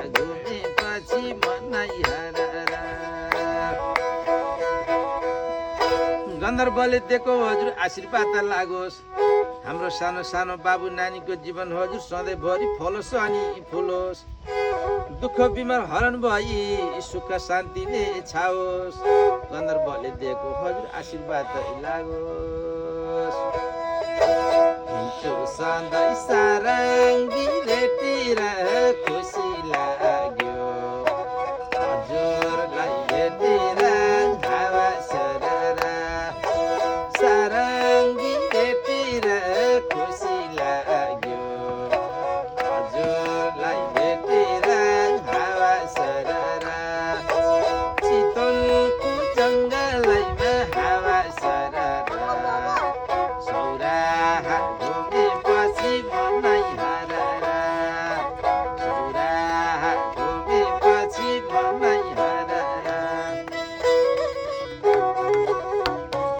घुमेपछि मनै हरारा। गन्धर्वले दिएको हजुर आशीर्वाद लागोस्, हाम्रो सानो सानो बाबु नानीको जीवन हजुर सधैँभरि फलोस् अनि फुलोस्। दुःख बिमार हरण भई सुख शान्तिले छाओस्, गन्धर्वले दिएको हजुर आशीर्वाद लागोस्। हिँड्छु सधैँ सारङ्गी रेटिरहेर